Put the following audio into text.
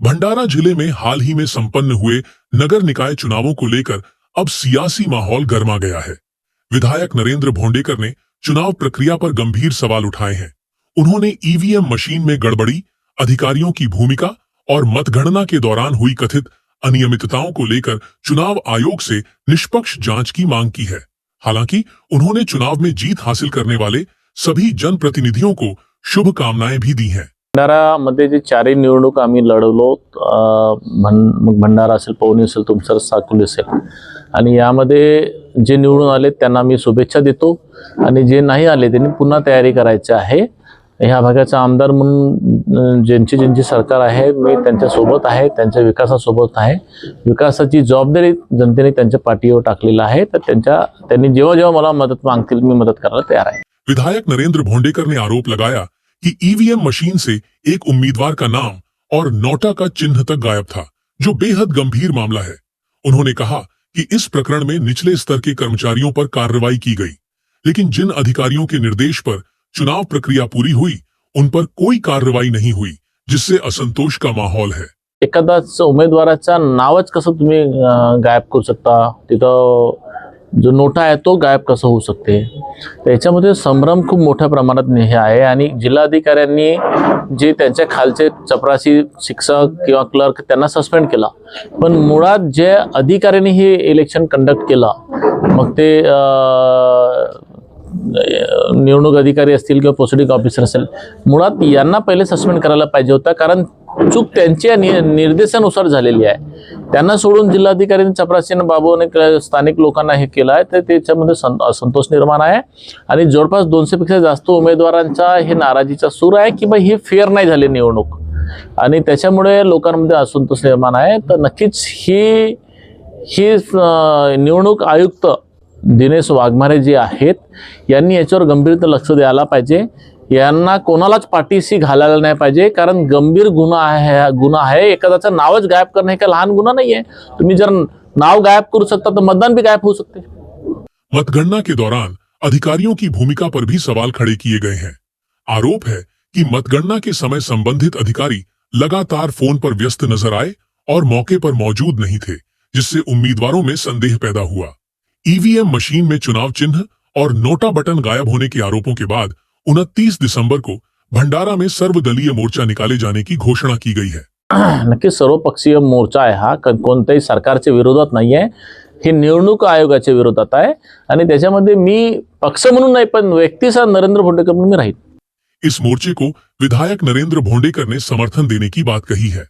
भंडारा जिले में हाल ही में संपन्न हुए नगर निकाय चुनावों को लेकर अब सियासी माहौल गर्मा गया है। विधायक नरेंद्र भोंडेकर ने चुनाव प्रक्रिया पर गंभीर सवाल उठाए हैं। उन्होंने ईवीएम मशीन में गड़बड़ी, अधिकारियों की भूमिका और मतगणना के दौरान हुई कथित अनियमितताओं को लेकर चुनाव आयोग से निष्पक्ष जांच की मांग की है। हालांकि उन्होंने चुनाव में जीत हासिल करने वाले सभी जनप्रतिनिधियों को शुभकामनाएं भी दी हैं। भंडारामध्ये जे चारही निवडणूक आम्ही लढवलो, भंडारा असेल, पवनी असेल, तुमसर, साकुली असेल, आणि यामध्ये जे निवडून आले त्यांना मी शुभेच्छा देतो आणि जे नाही आले त्यांनी पुन्हा तयारी करायची आहे। ह्या भागाचा आमदार म्हणून ज्यांची सरकार आहे मी त्यांच्या सोबत आहे, त्यांच्या विकासासोबत आहे। विकासाची जबाबदारी जनतेने त्यांच्या पाठीवर टाकलेली आहे, तर त्यांनी जेव्हा मला मदत मागतील मी मदत करायला तयार आहे। विधायक नरेंद्र भोंडेकर ने आरोप लगाया कि ईवीएम मशीन से एक उम्मीदवार का नाम और नोटा का चिन्ह तक गायब था, जो बेहद गंभीर मामला है। उन्होंने कहा कि इस प्रकरण में निचले स्तर के कर्मचारियों पर कार्रवाई की गई, लेकिन जिन अधिकारियों के निर्देश पर चुनाव प्रक्रिया पूरी हुई उन पर कोई कार्रवाई नहीं हुई, जिससे असंतोष का माहौल है। एखादाच उमेदवाराचा नावच कसं तुम्ही गायब करू शकता, तिथं जो नोटा आहे तो गायब कसं होऊ शकते, त्याच्यामध्ये संभ्रम खूप मोठ्या प्रमाणात हे आहे। आणि जिल्हाधिकाऱ्यांनी जे त्यांच्या खालचे चपरासी शिक्षक किंवा क्लर्क त्यांना सस्पेंड केला, पण मुळात जे अधिकाऱ्यांनी हे इलेक्शन कंडक्ट केलं, मग ते निवडणूक अधिकारी असतील किंवा प्रोसिडिंग ऑफिसर असेल, मुळात यांना पहिले सस्पेंड करायला पाहिजे होता, कारण चूक त्यांच्या निर्देशानुसार झालेली आहे। त्यांना सोडून जिल्हाधिकाऱ्यांनी चपरासीने बाबूने स्थानिक लोकांना हे केलं आहे, तर त्याच्यामध्ये असंतोष निर्माण आहे। आणि जवळपास 200 पेक्षा जास्त उमेदवारांचा हे नाराजीचा सूर आहे की बाई ही फेअर नाही झाली निवडणूक, आणि त्याच्यामुळे लोकांमध्ये असंतोष निर्माण आहे। तर नक्कीच ही निवडणूक आयुक्त दिनेश वाघमारे जे आहेत यांनी याच्यावर गंभीरता लक्ष द्यायला पाहिजे। यांना कोणालाच पाठीशी घालायला नाही पाहिजे, कारण गंभीर गुन्हा आहे। एखाद्याचं नावच गायब करणे हे लहान गुन्हा नाही आहे। तुम्ही जर नाव गायब करू शकता तर मतदान भी गायब हो सकते। मतगणना के दौरान अधिकारियों की भूमिका पर भी सवाल खड़े किए गए हैं। आरोप है कि मतगणना के समय संबंधित अधिकारी लगातार फोन पर व्यस्त नजर आए और मौके पर मौजूद नहीं थे, जिससे उम्मीदवारों में संदेह पैदा हुआ। ईवीएम मशीन में चुनाव चिन्ह और नोटा बटन गायब होने के आरोपों के बाद 29 दिसंबर को भंडारा में सर्वदलीय मोर्चा निकाले जाने की घोषणा की गई है। नक्की सर्वपक्षीय मोर्चा आहे हा, कोणत्याही सरकारच्या विरोधात नाही आहे, हे निवडणूक आयोगाच्या विरोधात आहे। आणि त्याच्यामध्ये मी पक्ष म्हणून नाही पण व्यक्तीचा नरेंद्र भोंडेकर म्हणून मी राहील। इस मोर्चे को विधायक नरेंद्र भोंडेकर ने समर्थन देने की बात कही है।